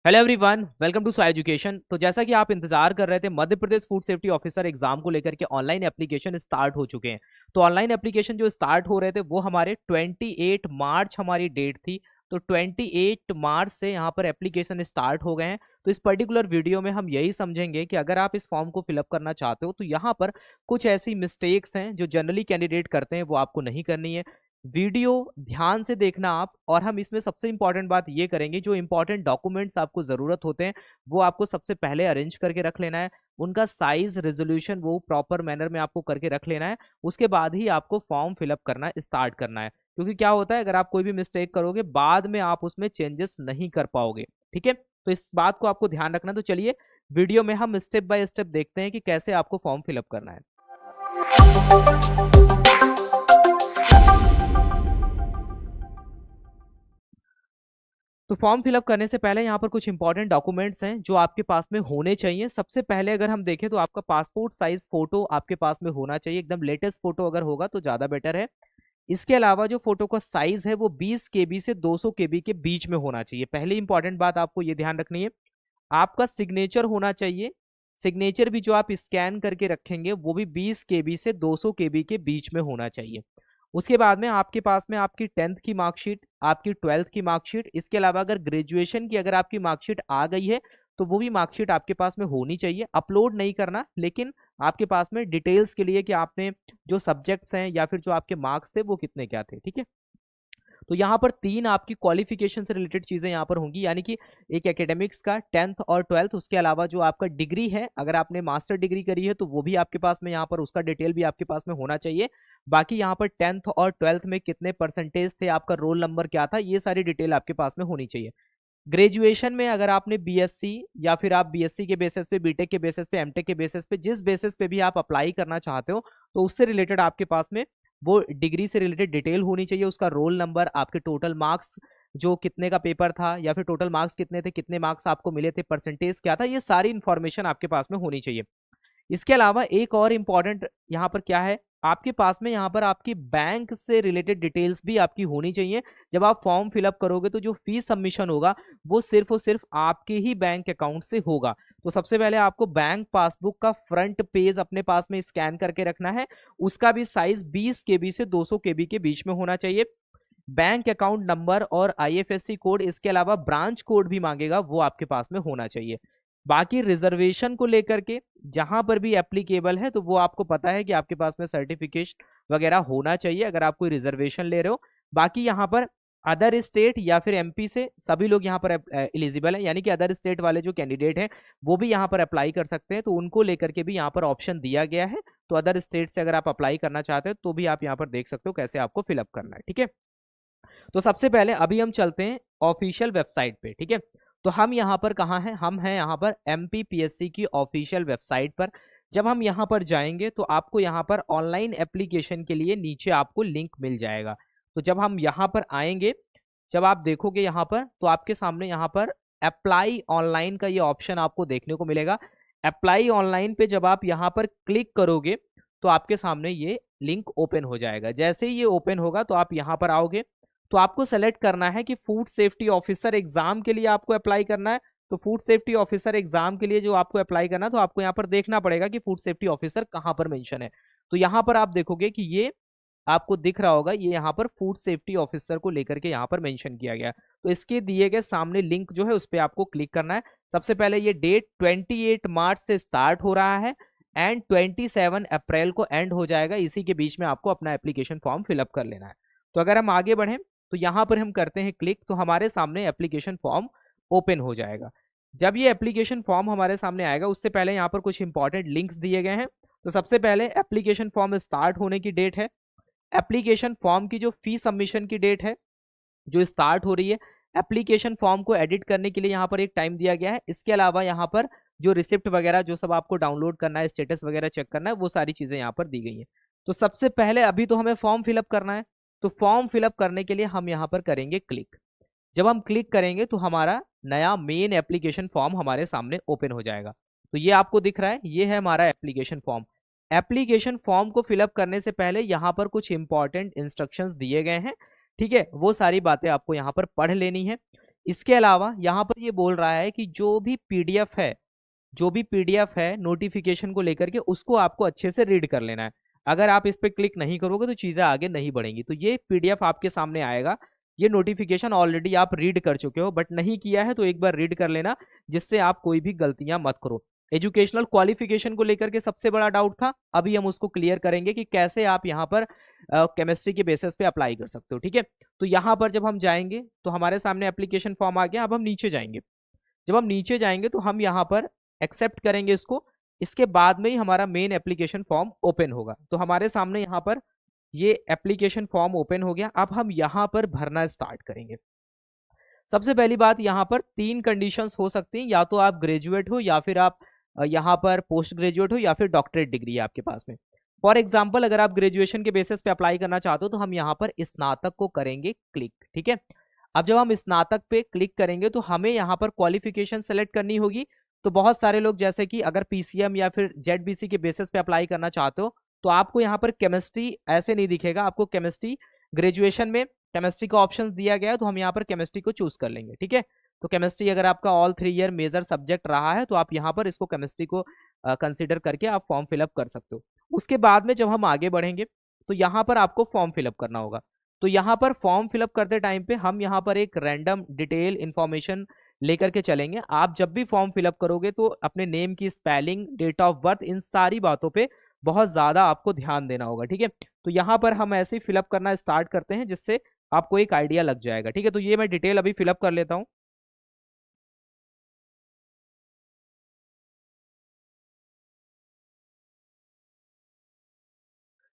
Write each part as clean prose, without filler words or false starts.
Hello everyone, welcome to Swai education. तो जैसा कि आप इंतजार कर रहे थे, Madhya Pradesh food safety officer exam को लेकर के ऑनलाइन एप्लीकेशन स्टार्ट हो चुके हैं। तो ऑनलाइन एप्लीकेशन जो स्टार्ट हो रहे थे वो हमारे 28 मार्च हमारी डेट थी। तो 28 मार्च से यहाँ पर एप्लीकेशन स्टार्ट हो गए हैं। तो इस पर्टिकुलर वीडियो में हम यही समझेंगे कि अगर आप इस फॉर्म को फिलअप करना चाहते हो तो यहाँ पर कुछ ऐसी मिस्टेक्स हैं जो जनरली कैंडिडेट करते हैं, वो आपको नहीं करनी है। वीडियो ध्यान से देखना आप। और हम इसमें सबसे इंपॉर्टेंट बात ये करेंगे, जो इंपॉर्टेंट डॉक्यूमेंट्स आपको जरूरत होते हैं वो आपको सबसे पहले अरेंज करके रख लेना है। उनका साइज रेजोल्यूशन वो प्रॉपर मैनर में आपको करके रख लेना है। उसके बाद ही आपको फॉर्म फिलअप करना स्टार्ट करना है, क्योंकि क्या होता है, अगर आप कोई भी मिस्टेक करोगे बाद में आप उसमें चेंजेस नहीं कर पाओगे। ठीक है, तो इस बात को आपको ध्यान रखना। तो चलिए वीडियो में हम स्टेप बाय स्टेप देखते हैं कि कैसे आपको फॉर्म फिलअप करना है। तो फॉर्म फिलअप करने से पहले यहाँ पर कुछ इंपॉर्टेंट डॉक्यूमेंट्स हैं जो आपके पास में होने चाहिए। सबसे पहले अगर हम देखें तो आपका पासपोर्ट साइज फोटो आपके पास में होना चाहिए, एकदम लेटेस्ट फोटो अगर होगा तो ज्यादा बेटर है। इसके अलावा जो फोटो का साइज है वो 20 केबी से 200 केबी के बीच में होना चाहिए। पहली इंपॉर्टेंट बात आपको ये ध्यान रखनी है, आपका सिग्नेचर होना चाहिए। सिग्नेचर भी जो आप स्कैन करके रखेंगे वो भी 20 केबी से 200 केबी के बीच में होना चाहिए। उसके बाद में आपके पास में आपकी 10th की मार्कशीट, आपकी 12th की मार्कशीट, इसके अलावा अगर ग्रेजुएशन की अगर आपकी मार्कशीट आ गई है तो वो भी मार्कशीट आपके पास में होनी चाहिए। अपलोड नहीं करना, लेकिन आपके पास में डिटेल्स के लिए कि आपने जो सब्जेक्ट्स हैं या फिर जो आपके मार्क्स थे वो कितने क्या थे। ठीक है, तो यहाँ पर तीन आपकी क्वालिफिकेशन से रिलेटेड चीजें यहाँ पर होंगी, यानी कि एक एकेडमिक्स का 10th और 12th, उसके अलावा जो आपका डिग्री है, अगर आपने मास्टर डिग्री करी है तो वो भी आपके पास में यहाँ पर उसका डिटेल भी आपके पास में होना चाहिए। बाकी यहाँ पर 10th और 12th में कितने परसेंटेज थे, आपका रोल नंबर क्या था, ये सारी डिटेल आपके पास में होनी चाहिए। ग्रेजुएशन में अगर आपने बीएससी या फिर आप बीएससी के बेसिस पे, बीटेक के बेसिस पे, एमटेक के बेसिस पे, जिस बेसिस पे भी आप अप्लाई करना चाहते हो तो उससे रिलेटेड आपके पास में वो डिग्री से रिलेटेड डिटेल होनी चाहिए। उसका रोल नंबर, आपके टोटल मार्क्स, जो कितने का पेपर था या फिर टोटल मार्क्स कितने थे, कितने मार्क्स आपको मिले थे, परसेंटेज क्या था, ये सारी इंफॉर्मेशन आपके पास में होनी चाहिए। इसके अलावा एक और इम्पॉर्टेंट यहाँ पर क्या है, आपके पास में यहाँ पर आपकी बैंक से रिलेटेड डिटेल्स भी आपकी होनी चाहिए। जब आप फॉर्म फिलअप करोगे तो जो फीस सबमिशन होगा वो सिर्फ और सिर्फ आपके ही बैंक अकाउंट से होगा। तो सबसे पहले आपको बैंक पासबुक का फ्रंट पेज अपने पास में स्कैन करके रखना है। उसका भी साइज 20 केबी से 200 केबी के बीच में होना चाहिए। बैंक अकाउंट नंबर और आईएफएससी कोड, इसके अलावा ब्रांच कोड भी मांगेगा, वो आपके पास में होना चाहिए। बाकी रिजर्वेशन को लेकर के जहां पर भी एप्लीकेबल है तो वो आपको पता है कि आपके पास में सर्टिफिकेशन वगैरह होना चाहिए अगर आप कोई रिजर्वेशन ले रहे हो। बाकी यहाँ पर अदर स्टेट या फिर एमपी से सभी लोग यहाँ पर एलिजिबल है, यानी कि अदर स्टेट वाले जो कैंडिडेट हैं वो भी यहाँ पर अप्लाई कर सकते हैं। तो उनको लेकर के भी यहाँ पर ऑप्शन दिया गया है। तो अदर स्टेट से अगर आप अप्लाई करना चाहते हो तो भी आप यहाँ पर देख सकते हो कैसे आपको फिलअप करना है। ठीक है, तो सबसे पहले अभी हम चलते हैं ऑफिशियल वेबसाइट पे। ठीक है, तो हम यहाँ पर कहाँ हैं, हम हैं यहाँ पर एमपीपीएससी की ऑफिशियल वेबसाइट पर। जब हम यहाँ पर जाएंगे तो आपको यहाँ पर ऑनलाइन एप्लीकेशन के लिए नीचे आपको लिंक मिल जाएगा। तो जब हम यहाँ पर आएंगे, जब आप देखोगे यहाँ पर तो आपके सामने यहाँ पर अप्लाई ऑनलाइन का ये ऑप्शन आपको देखने को मिलेगा। अप्लाई ऑनलाइन पे जब आप यहाँ पर क्लिक करोगे तो आपके सामने ये लिंक ओपन हो जाएगा। जैसे ही ये ओपन होगा तो आप यहाँ पर आओगे, तो आपको सेलेक्ट करना है कि फूड सेफ्टी ऑफिसर एग्जाम के लिए आपको अप्लाई करना है। तो फूड सेफ्टी ऑफिसर एग्जाम के लिए जो आपको अप्लाई करना है तो आपको यहाँ पर देखना पड़ेगा कि फूड सेफ्टी ऑफिसर कहाँ पर मेंशन है। तो यहाँ पर आप देखोगे कि ये आपको दिख रहा होगा, ये यहाँ पर फूड सेफ्टी ऑफिसर को लेकर के यहाँ पर मेंशन किया गया। तो इसके दिए गए सामने लिंक जो है उस पर आपको क्लिक करना है। सबसे पहले ये डेट 28 मार्च से स्टार्ट हो रहा है एंड 27 अप्रैल को एंड हो जाएगा। इसी के बीच में आपको अपना एप्लीकेशन फॉर्म फिलअप कर लेना है। तो अगर हम आगे बढ़ें तो यहाँ पर हम करते हैं क्लिक, तो हमारे सामने एप्लीकेशन फॉर्म ओपन हो जाएगा। जब ये एप्लीकेशन फॉर्म हमारे सामने आएगा उससे पहले यहाँ पर कुछ इंपॉर्टेंट लिंक्स दिए गए हैं। तो सबसे पहले एप्लीकेशन फॉर्म स्टार्ट होने की डेट है, एप्लीकेशन फॉर्म की जो फी सबमिशन की डेट है जो स्टार्ट हो रही है, एप्लीकेशन फॉर्म को एडिट करने के लिए यहाँ पर एक टाइम दिया गया है। इसके अलावा यहाँ पर जो रिसिप्ट वगैरह जो सब आपको डाउनलोड करना है, स्टेटस वगैरह चेक करना है, वो सारी चीजें यहाँ पर दी गई हैं। तो सबसे पहले अभी तो हमें फॉर्म फिलअप करना है। तो फॉर्म फिलअप करने के लिए हम यहाँ पर करेंगे क्लिक। जब हम क्लिक करेंगे तो हमारा नया मेन एप्लीकेशन फॉर्म हमारे सामने ओपन हो जाएगा। तो ये आपको दिख रहा है, ये है हमारा एप्लीकेशन फॉर्म। एप्लीकेशन फॉर्म को फिलअप करने से पहले यहाँ पर कुछ इंपॉर्टेंट इंस्ट्रक्शंस दिए गए हैं। ठीक है, वो सारी बातें आपको यहाँ पर पढ़ लेनी है। इसके अलावा यहाँ पर ये बोल रहा है कि जो भी पीडीएफ है नोटिफिकेशन को लेकर के उसको आपको अच्छे से रीड कर लेना है। अगर आप इस पर क्लिक नहीं करोगे तो चीजें आगे नहीं बढ़ेंगी। तो ये पीडीएफ आपके सामने आएगा, ये नोटिफिकेशन ऑलरेडी आप रीड कर चुके हो, बट नहीं किया है तो एक बार रीड कर लेना, जिससे आप कोई भी गलतियां मत करो। एजुकेशनल क्वालिफिकेशन को लेकर के सबसे बड़ा डाउट था, अभी हम उसको क्लियर करेंगे कि कैसे आप यहाँ पर केमिस्ट्री के बेसिस पे अप्लाई कर सकते हो। ठीक है, तो यहाँ पर जब हम जाएंगे तो हमारे सामने एप्लीकेशन फॉर्म आ गया। अब हम नीचे जाएंगे, जब हम नीचे जाएंगे तो हम यहाँ पर एक्सेप्ट करेंगे इसको। इसके बाद में ही हमारा मेन एप्लीकेशन फॉर्म ओपन होगा। तो हमारे सामने यहाँ पर ये एप्लीकेशन फॉर्म ओपन हो गया। अब हम यहाँ पर भरना स्टार्ट करेंगे। सबसे पहली बात, यहाँ पर 3 कंडीशंस हो सकती हैं, या तो आप ग्रेजुएट हो, या फिर आप यहाँ पर पोस्ट ग्रेजुएट हो, या फिर डॉक्टरेट डिग्री है आपके पास में। फॉर एग्जाम्पल अगर आप ग्रेजुएशन के बेसिस पे अप्लाई करना चाहते हो तो हम यहाँ पर स्नातक को करेंगे क्लिक। ठीक है, अब जब हम स्नातक पे क्लिक करेंगे तो हमें यहाँ पर क्वालिफिकेशन सेलेक्ट करनी होगी। तो बहुत सारे लोग जैसे कि अगर पीसीएम या फिर जेडबीसी के बेसिस पे अप्लाई करना चाहते हो तो आपको यहाँ पर केमिस्ट्री ऐसे नहीं दिखेगा, आपको केमिस्ट्री ग्रेजुएशन में केमिस्ट्री का ऑप्शन दिया गया है, तो हम यहाँ पर केमिस्ट्री को चूज कर लेंगे। ठीक है, तो केमिस्ट्री अगर आपका ऑल 3 ईयर मेजर सब्जेक्ट रहा है तो आप यहाँ पर इसको केमिस्ट्री को कंसिडर करके आप फॉर्म फिलअप कर सकते हो। उसके बाद में जब हम आगे बढ़ेंगे तो यहाँ पर आपको फॉर्म फिलअप करना होगा। तो यहाँ पर फॉर्म फिलअप करते टाइम पे हम यहाँ पर एक रैंडम डिटेल इंफॉर्मेशन लेकर के चलेंगे। आप जब भी फॉर्म फिलअप करोगे तो अपने नेम की स्पेलिंग, डेट ऑफ बर्थ, इन सारी बातों पे बहुत ज्यादा आपको ध्यान देना होगा। ठीक है, तो यहाँ पर हम ऐसे ही फिलअप करना स्टार्ट करते हैं जिससे आपको एक आइडिया लग जाएगा। ठीक है, तो ये मैं डिटेल अभी फिलअप कर लेता हूँ।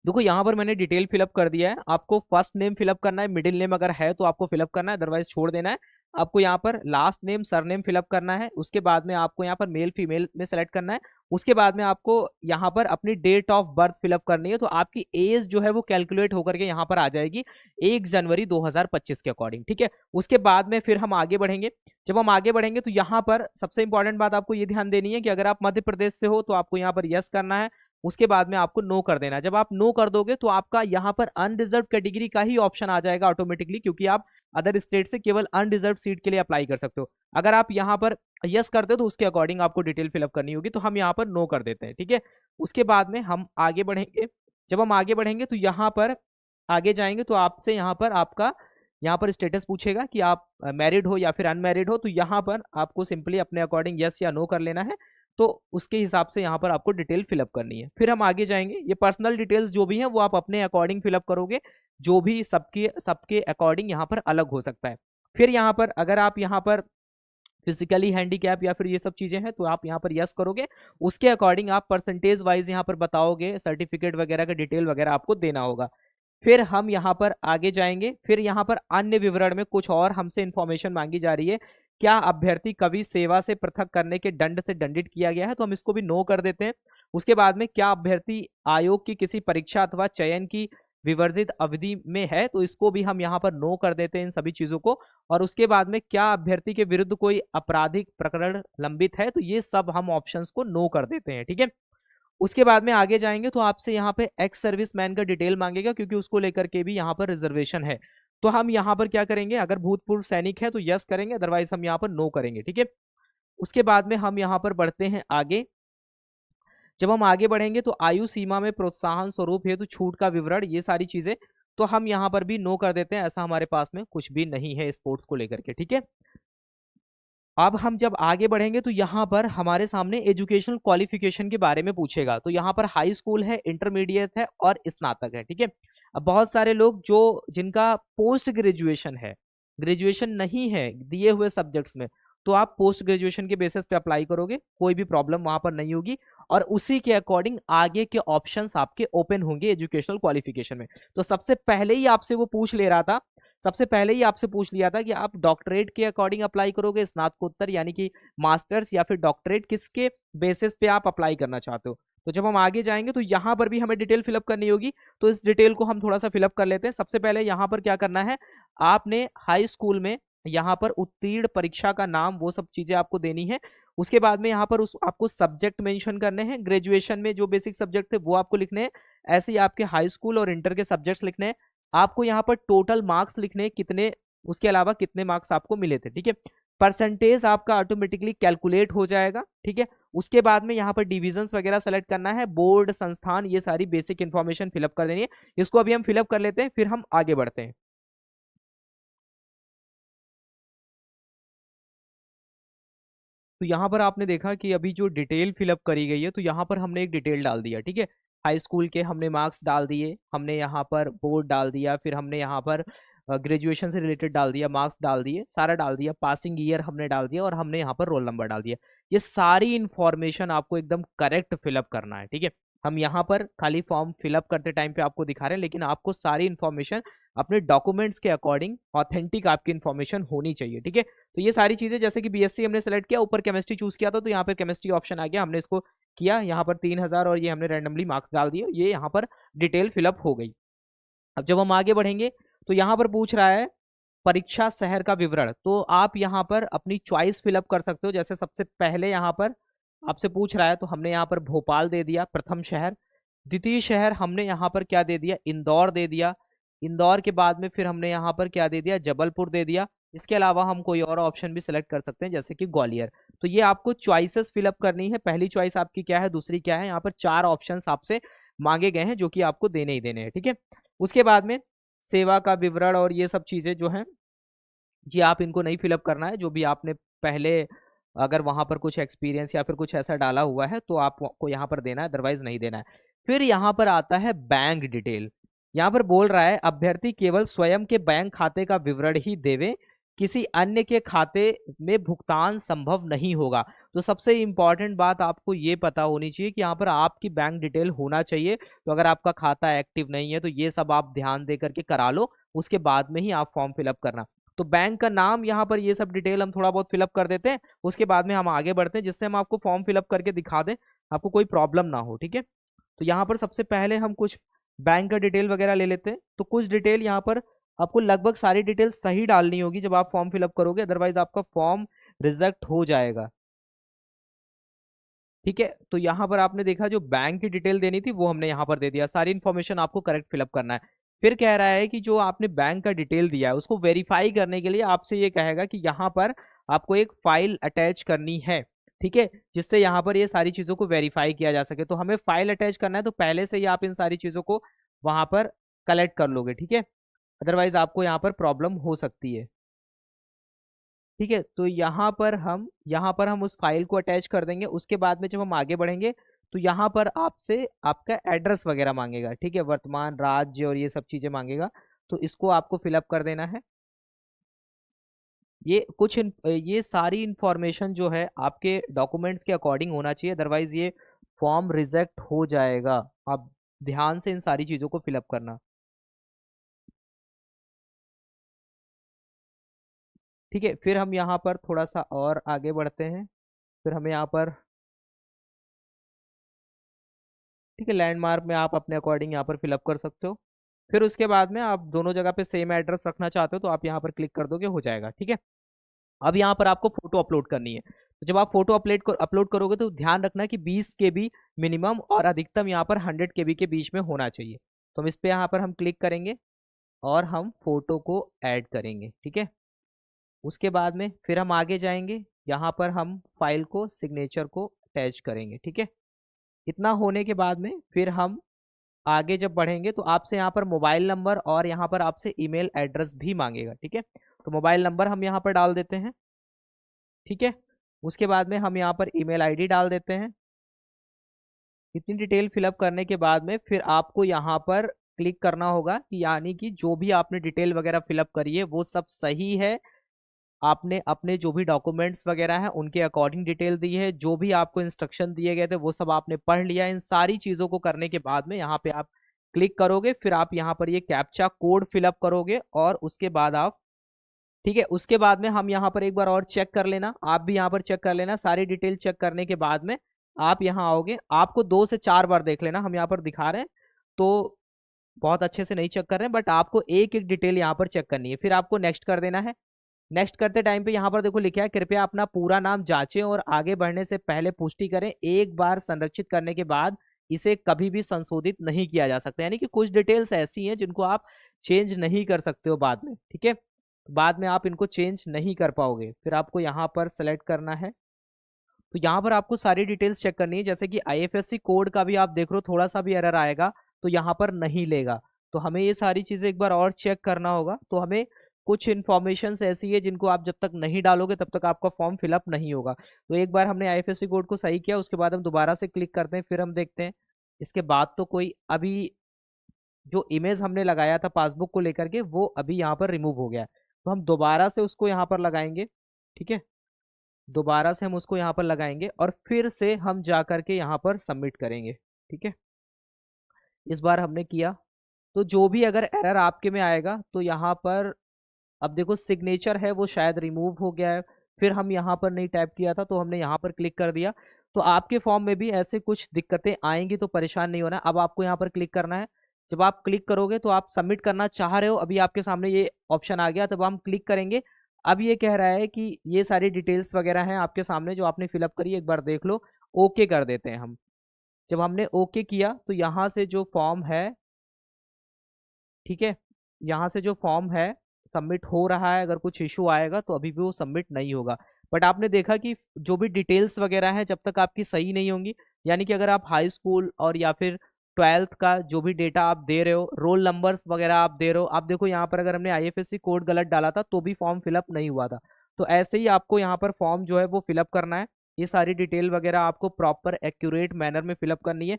देखो यहाँ पर मैंने डिटेल फिलअप कर दिया है। आपको फर्स्ट नेम फिलअप करना है, मिडिल नेम अगर है तो आपको फिलअप करना है, अदरवाइज छोड़ देना है। आपको यहाँ पर लास्ट नेम सरनेम फिलअप करना है। उसके बाद में आपको यहाँ पर मेल फीमेल में सेलेक्ट करना है। उसके बाद में आपको यहाँ पर अपनी डेट ऑफ बर्थ फिलअप करनी है। तो आपकी एज जो है वो कैलकुलेट होकर के यहाँ पर आ जाएगी 1 जनवरी 2025 के अकॉर्डिंग। ठीक है, उसके बाद में फिर हम आगे बढ़ेंगे। जब हम आगे बढ़ेंगे तो यहाँ पर सबसे इंपॉर्टेंट बात आपको ये ध्यान देनी है कि अगर आप मध्य प्रदेश से हो तो आपको यहाँ पर यस करना है। उसके बाद में आपको नो कर देना है। जब आप नो कर दोगे तो आपका यहाँ पर अनरिजर्व कैटेगरी का ही ऑप्शन आ जाएगा ऑटोमेटिकली, क्योंकि आप अदर स्टेट से केवल अनरिजर्व सीट के लिए अप्लाई कर सकते हो। अगर आप यहाँ पर यस करते हो तो उसके अकॉर्डिंग आपको डिटेल फिलअप करनी होगी, तो हम यहाँ पर नो कर देते हैं। ठीक है, उसके बाद में हम आगे बढ़ेंगे। जब हम आगे बढ़ेंगे तो यहाँ पर आगे जाएंगे तो आपसे यहाँ पर आपका यहाँ पर स्टेटस पूछेगा कि आप मैरिड हो या फिर अनमैरिड हो। तो यहाँ पर आपको सिंपली अपने अकॉर्डिंग यस या नो कर लेना है। तो उसके हिसाब से यहाँ पर आपको डिटेल फिलअप करनी है। फिर हम आगे जाएंगे। ये पर्सनल डिटेल्स जो भी हैं वो आप अपने अकॉर्डिंग फिलअप करोगे, जो भी सबके सबके अकॉर्डिंग यहाँ पर अलग हो सकता है। फिर यहाँ पर अगर आप यहाँ पर फिजिकली हैंडीकैप या फिर ये सब चीजें हैं तो आप यहाँ पर यस करोगे। उसके अकॉर्डिंग आप परसेंटेज वाइज यहाँ पर बताओगे, सर्टिफिकेट वगैरह का डिटेल वगैरह आपको देना होगा। फिर हम यहाँ पर आगे जाएंगे। फिर यहाँ पर अन्य विवरण में कुछ और हमसे इंफॉर्मेशन मांगी जा रही है। क्या अभ्यर्थी कभी सेवा से पृथक करने के दंड से दंडित किया गया है, तो हम इसको भी नो कर देते हैं। उसके बाद में क्या अभ्यर्थी आयोग की किसी परीक्षा अथवा चयन की विवर्जित अवधि में है, तो इसको भी हम यहाँ पर नो कर देते हैं इन सभी चीजों को। और उसके बाद में क्या अभ्यर्थी के विरुद्ध कोई आपराधिक प्रकरण लंबित है, तो ये सब हम ऑप्शंस को नो कर देते हैं। ठीक है, उसके बाद में आगे जाएंगे तो आपसे यहाँ पे एक्स सर्विस मैन का डिटेल मांगेगा, क्योंकि उसको लेकर के भी यहाँ पर रिजर्वेशन है। तो हम यहाँ पर क्या करेंगे, अगर भूतपूर्व सैनिक है तो यस करेंगे, अदरवाइज हम यहाँ पर नो करेंगे। ठीक है, उसके बाद में हम यहाँ पर बढ़ते हैं आगे। जब हम आगे बढ़ेंगे तो आयु सीमा में प्रोत्साहन स्वरूप हेतु छूट का विवरण, ये सारी चीजें तो हम यहाँ पर भी नो कर देते हैं। ऐसा हमारे पास में कुछ भी नहीं है स्पोर्ट्स को लेकर के। ठीक है, अब हम जब आगे बढ़ेंगे तो यहाँ पर हमारे सामने एजुकेशनल क्वालिफिकेशन के बारे में पूछेगा। तो यहाँ पर हाई स्कूल है, इंटरमीडिएट है और स्नातक है। ठीक है, अब बहुत सारे लोग जो जिनका पोस्ट ग्रेजुएशन है, ग्रेजुएशन नहीं है दिए हुए सब्जेक्ट्स में, तो आप पोस्ट ग्रेजुएशन के बेसिस पे अप्लाई करोगे, कोई भी प्रॉब्लम वहां पर नहीं होगी। और उसी के अकॉर्डिंग आगे के ऑप्शंस आपके ओपन होंगे एजुकेशनल क्वालिफिकेशन में। तो सबसे पहले ही आपसे वो पूछ ले रहा था, सबसे पहले ही आपसे पूछ लिया था कि आप डॉक्टरेट के अकॉर्डिंग अप्लाई करोगे, स्नातकोत्तर यानी कि मास्टर्स, या फिर डॉक्टरेट, किसके बेसिस पे आप अप्लाई करना चाहते हो। तो जब हम आगे जाएंगे तो यहाँ पर भी हमें डिटेल फिलअप करनी होगी। तो इस डिटेल को हम थोड़ा सा फिलअप कर लेते हैं। सबसे पहले यहाँ पर क्या करना है, आपने हाई स्कूल में यहाँ पर उत्तीर्ण परीक्षा का नाम, वो सब चीजें आपको देनी है। उसके बाद में यहाँ पर आपको सब्जेक्ट मेंशन करने हैं। ग्रेजुएशन में जो बेसिक सब्जेक्ट थे वो आपको लिखने हैं, ऐसे ही आपके हाई स्कूल और इंटर के सब्जेक्ट्स लिखने हैं। आपको यहाँ पर टोटल मार्क्स लिखने हैं, कितने उसके अलावा कितने मार्क्स आपको मिले थे, ठीक है। परसेंटेज आपका ऑटोमेटिकली कैलकुलेट हो जाएगा, ठीक है। उसके बाद में यहाँ पर डिविजन्स वगैरह सेलेक्ट करना है, बोर्ड, संस्थान, ये सारी बेसिक इंफॉर्मेशन फिलअप कर देनी है। इसको अभी हम फिलअप कर लेते हैं, फिर हम आगे बढ़ते हैं। तो यहाँ पर आपने देखा कि अभी जो डिटेल फिलअप करी गई है, तो यहाँ पर हमने एक डिटेल डाल दिया, ठीक है। हाई स्कूल के हमने मार्क्स डाल दिए, हमने यहाँ पर बोर्ड डाल दिया, फिर हमने यहाँ पर ग्रेजुएशन से रिलेटेड डाल दिया, मार्क्स डाल दिए, सारा डाल दिया, पासिंग ईयर हमने डाल दिया, और हमने यहाँ पर रोल नंबर डाल दिया। ये सारी इंफॉर्मेशन आपको एकदम करेक्ट फिलअप करना है, ठीक है। हम यहाँ पर खाली फॉर्म फिलअप करते टाइम पे आपको दिखा रहे हैं, लेकिन आपको सारी इंफॉर्मेशन अपने डॉक्यूमेंट्स के अकॉर्डिंग ऑथेंटिक आपकी इंफॉर्मेशन होनी चाहिए, ठीक है। तो ये सारी चीजें, जैसे कि बीएससी हमने सेलेक्ट किया, ऊपर केमिस्ट्री चूज किया था, तो यहाँ पर केमिस्ट्री ऑप्शन आ गया, हमने इसको किया, यहाँ पर 3000 और ये हमने रैंडमली मार्क्स डाल दिए, ये यहाँ पर डिटेल फिलअप हो गई। अब जब हम आगे बढ़ेंगे तो यहाँ पर पूछ रहा है परीक्षा शहर का विवरण, तो आप यहाँ पर अपनी चॉइस फिलअप कर सकते हो। जैसे सबसे पहले यहाँ पर आपसे पूछ रहा है, तो हमने यहाँ पर भोपाल दे दिया प्रथम शहर। द्वितीय शहर हमने यहाँ पर क्या दे दिया, इंदौर दे दिया। इंदौर के बाद में फिर हमने यहाँ पर क्या दे दिया, जबलपुर दे दिया। इसके अलावा हम कोई और ऑप्शन भी सिलेक्ट कर सकते हैं, जैसे कि ग्वालियर। तो ये आपको चॉइसेस फिलअप करनी है, पहली चॉइस आपकी क्या है, दूसरी क्या है। यहाँ पर 4 ऑप्शन आपसे मांगे गए हैं, जो कि आपको देने ही देने हैं, ठीक है। उसके बाद में सेवा का विवरण और ये सब चीजें जो हैं, जी आप इनको नहीं फिलअप करना है। जो भी आपने पहले अगर वहां पर कुछ एक्सपीरियंस या फिर कुछ ऐसा डाला हुआ है, तो आपको यहाँ पर देना है, अदरवाइज नहीं देना है। फिर यहाँ पर आता है बैंक डिटेल। यहाँ पर बोल रहा है अभ्यर्थी केवल स्वयं के बैंक खाते का विवरण ही देवे, किसी अन्य के खाते में भुगतान संभव नहीं होगा। तो सबसे इंपॉर्टेंट बात आपको ये पता होनी चाहिए कि यहाँ पर आपकी बैंक डिटेल होना चाहिए। तो अगर आपका खाता एक्टिव नहीं है, तो ये सब आप ध्यान दे करके करा लो, उसके बाद में ही आप फॉर्म फिलअप करना। तो बैंक का नाम, यहाँ पर ये सब डिटेल हम थोड़ा बहुत फिलअप कर देते हैं, उसके बाद में हम आगे बढ़ते हैं, जिससे हम आपको फॉर्म फिलअप करके दिखा दें, आपको कोई प्रॉब्लम ना हो, ठीक है। तो यहाँ पर सबसे पहले हम कुछ बैंक का डिटेल वगैरह ले लेते हैं। तो कुछ डिटेल यहाँ पर आपको लगभग सारी डिटेल सही डालनी होगी जब आप फॉर्म फिलअप करोगे, अदरवाइज आपका फॉर्म रिजेक्ट हो जाएगा, ठीक है। तो यहाँ पर आपने देखा जो बैंक की डिटेल देनी थी वो हमने यहाँ पर दे दिया, सारी इन्फॉर्मेशन आपको करेक्ट फिलअप करना है। फिर कह रहा है कि जो आपने बैंक का डिटेल दिया है उसको वेरीफाई करने के लिए आपसे ये कहेगा कि यहाँ पर आपको एक फाइल अटैच करनी है, ठीक है, जिससे यहाँ पर ये सारी चीजों को वेरीफाई किया जा सके। तो हमें फाइल अटैच करना है, तो पहले से ही आप इन सारी चीजों को वहां पर कलेक्ट कर लोगे, ठीक है, अदरवाइज आपको यहाँ पर प्रॉब्लम हो सकती है, ठीक है। तो यहाँ पर हम उस फाइल को अटैच कर देंगे। उसके बाद में जब हम आगे बढ़ेंगे, तो यहाँ पर आपसे आपका एड्रेस वगैरह मांगेगा, ठीक है, वर्तमान राज्य और ये सब चीजें मांगेगा, तो इसको आपको फिलअप कर देना है। ये सारी इंफॉर्मेशन जो है आपके डॉक्यूमेंट्स के अकॉर्डिंग होना चाहिए, अदरवाइज ये फॉर्म रिजेक्ट हो जाएगा। आप ध्यान से इन सारी चीजों को फिलअप करना, ठीक है। फिर हम यहाँ पर थोड़ा सा और आगे बढ़ते हैं। फिर हमें यहाँ पर, ठीक है, लैंडमार्क में आप अपने अकॉर्डिंग यहाँ पर फिलअप कर सकते हो। फिर उसके बाद में आप दोनों जगह पे सेम एड्रेस रखना चाहते हो, तो आप यहाँ पर क्लिक कर दोगे, हो जाएगा, ठीक है। अब यहाँ पर आपको फोटो अपलोड करनी है। तो जब आप फोटो अपलोड करोगे, तो ध्यान रखना कि 20 KB मिनिमम और अधिकतम यहाँ पर 100 KB के बीच में होना चाहिए। तो हम इस पे यहाँ पर हम क्लिक करेंगे और हम फोटो को ऐड करेंगे, ठीक है। उसके बाद में फिर हम आगे जाएंगे, यहाँ पर हम फाइल को, सिग्नेचर को अटैच करेंगे, ठीक है। इतना होने के बाद में फिर हम आगे जब बढ़ेंगे, तो आपसे यहाँ पर मोबाइल नंबर और यहाँ पर आपसे ईमेल एड्रेस भी मांगेगा, ठीक है। तो मोबाइल नंबर हम यहाँ पर डाल देते हैं, ठीक है। उसके बाद में हम यहाँ पर ईमेल आईडी डाल देते हैं। इतनी डिटेल फिलअप करने के बाद में फिर आपको यहाँ पर क्लिक करना होगा कि यानी कि जो भी आपने डिटेल वगैरह फिलअप करी है वो सब सही है। आपने अपने जो भी डॉक्यूमेंट्स वगैरह हैं उनके अकॉर्डिंग डिटेल दी है, जो भी आपको इंस्ट्रक्शन दिए गए थे वो सब आपने पढ़ लिया। इन सारी चीजों को करने के बाद में यहाँ पे आप क्लिक करोगे, फिर आप यहाँ पर ये कैप्चा कोड फिलअप करोगे और उसके बाद आप, ठीक है, उसके बाद में हम यहाँ पर एक बार और चेक कर लेना, आप भी यहाँ पर चेक कर लेना। सारी डिटेल चेक करने के बाद में आप यहाँ आओगे, आपको 2 से 4 बार देख लेना, हम यहाँ पर दिखा रहे हैं तो बहुत अच्छे से नहीं चेक कर रहे हैं, बट आपको एक एक डिटेल यहाँ पर चेक करनी है। फिर आपको नेक्स्ट कर देना है। नेक्स्ट करते टाइम पे यहाँ पर देखो लिखा है कृपया अपना पूरा नाम जांचें और आगे बढ़ने से पहले पुष्टि करें, एक बार संरक्षित करने के बाद इसे कभी भी संशोधित नहीं किया जा सकता। यानी कि कुछ डिटेल्स ऐसी हैं जिनको आप चेंज नहीं कर सकते हो बाद में, ठीक है। बाद में आप इनको चेंज नहीं कर पाओगे। फिर आपको यहाँ पर सेलेक्ट करना है, तो यहाँ पर आपको सारी डिटेल्स चेक करनी है, जैसे कि आईएफएससी कोड का भी आप देख लो, थोड़ा सा भी एरर आएगा तो यहाँ पर नहीं लेगा। तो हमें ये सारी चीजें एक बार और चेक करना होगा। तो हमें कुछ इन्फॉर्मेशन ऐसी है जिनको आप जब तक नहीं डालोगे तब तक आपका फॉर्म फिलअप नहीं होगा। तो एक बार हमने आईएफएससी कोड को सही किया, उसके बाद हम दोबारा से क्लिक करते हैं, फिर हम देखते हैं इसके बाद तो कोई अभी जो इमेज हमने लगाया था पासबुक को लेकर के वो अभी यहाँ पर रिमूव हो गया है। तो हम दोबारा से उसको यहाँ पर लगाएंगे, ठीक है, दोबारा से हम उसको यहाँ पर लगाएंगे और फिर से हम जा करके यहाँ पर सबमिट करेंगे, ठीक है। इस बार हमने किया, तो जो भी अगर एरर आपके में आएगा तो यहाँ पर अब देखो सिग्नेचर है वो शायद रिमूव हो गया है, फिर हम यहाँ पर नहीं टाइप किया था तो हमने यहाँ पर क्लिक कर दिया। तो आपके फॉर्म में भी ऐसे कुछ दिक्कतें आएंगी, तो परेशान नहीं होना। अब आपको यहाँ पर क्लिक करना है, जब आप क्लिक करोगे तो आप सबमिट करना चाह रहे हो, अभी आपके सामने ये ऑप्शन आ गया, तब हम क्लिक करेंगे। अब ये कह रहा है कि ये सारी डिटेल्स वगैरह हैं आपके सामने जो आपने फिलअप करी, एक बार देख लो। ओके कर देते हैं हम। जब हमने ओके किया तो यहाँ से जो फॉर्म है, ठीक है, यहाँ से जो फॉर्म है सबमिट हो रहा है। अगर कुछ इशू आएगा तो अभी भी वो सबमिट नहीं होगा। बट आपने देखा कि जो भी डिटेल्स वगैरह है जब तक आपकी सही नहीं होंगी, यानी कि अगर आप हाई स्कूल और या फिर 12th का जो भी डेटा आप दे रहे हो, रोल नंबर्स वगैरह आप दे रहे हो, आप देखो यहाँ पर अगर हमने आईएफएससी कोड गलत डाला था तो भी फॉर्म फिलअप नहीं हुआ था। तो ऐसे ही आपको यहाँ पर फॉर्म जो है वो फिलअप करना है। ये सारी डिटेल वगैरह आपको प्रॉपर एक्यूरेट मैनर में फिलअप करनी है।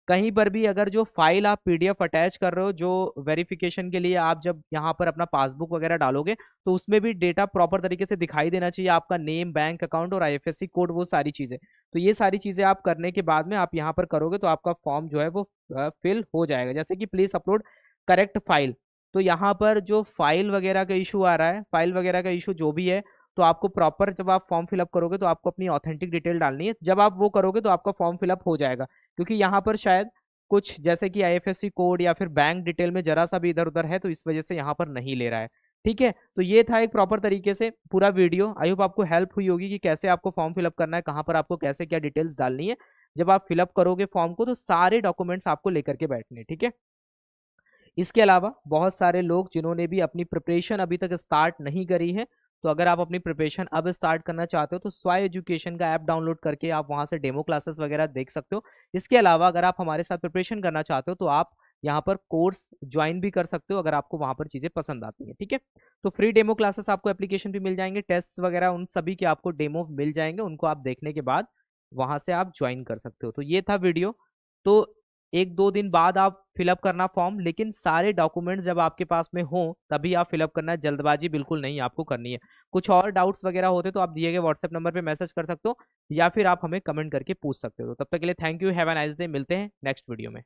कहीं पर भी अगर जो फाइल आप पीडीएफ अटैच कर रहे हो, जो वेरिफिकेशन के लिए आप जब यहाँ पर अपना पासबुक वगैरह डालोगे तो उसमें भी डेटा प्रॉपर तरीके से दिखाई देना चाहिए, आपका नेम, बैंक अकाउंट और आईएफएससी कोड, वो सारी चीजें। तो ये सारी चीजें आप करने के बाद में आप यहाँ पर करोगे तो आपका फॉर्म जो है वो फिल हो जाएगा। जैसे कि प्लीज अपलोड करेक्ट फाइल, तो यहाँ पर जो फाइल वगैरह का इशू आ रहा है, फाइल वगैरह का इशू जो भी है, तो आपको प्रॉपर जब आप फॉर्म फिलअप करोगे तो आपको अपनी ऑथेंटिक डिटेल डालनी है। जब आप वो करोगे तो आपका फॉर्म फिलअप हो जाएगा, क्योंकि यहाँ पर शायद कुछ जैसे कि आईएफएससी कोड या फिर बैंक डिटेल में जरा सा भी इधर उधर है, तो इस वजह से यहाँ पर नहीं ले रहा है, ठीक है। तो ये था एक प्रॉपर तरीके से पूरा वीडियो। आई होप आपको हेल्प हुई होगी कि कैसे आपको फॉर्म फिलअप करना है, कहाँ पर आपको कैसे क्या डिटेल्स डालनी है। जब आप फिलअप करोगे फॉर्म को तो सारे डॉक्यूमेंट्स आपको लेकर के बैठने, ठीक है। इसके अलावा बहुत सारे लोग जिन्होंने भी अपनी प्रिपरेशन अभी तक स्टार्ट नहीं करी है, तो अगर आप अपनी प्रिपरेशन अब स्टार्ट करना चाहते हो तो स्वाय एजुकेशन का ऐप डाउनलोड करके आप वहां से डेमो क्लासेस वगैरह देख सकते हो। इसके अलावा अगर आप हमारे साथ प्रिपरेशन करना चाहते हो तो आप यहाँ पर कोर्स ज्वाइन भी कर सकते हो, अगर आपको वहां पर चीजें पसंद आती हैं, ठीक है। तो फ्री डेमो क्लासेस आपको एप्लीकेशन भी मिल जाएंगे, टेस्ट वगैरह उन सभी के आपको डेमो मिल जाएंगे, उनको आप देखने के बाद वहां से आप ज्वाइन कर सकते हो। तो ये था वीडियो। तो 1-2 दिन बाद आप फिलअप करना फॉर्म, लेकिन सारे डॉक्यूमेंट्स जब आपके पास में हो तभी आप फिलअप करना है, जल्दबाजी बिल्कुल नहीं आपको करनी है। कुछ और डाउट्स वगैरह होते तो आप दिए गए व्हाट्सएप नंबर पे मैसेज कर सकते हो या फिर आप हमें कमेंट करके पूछ सकते हो। तब तक के लिए thank you, have a nice day, मिलते हैं नेक्स्ट वीडियो में।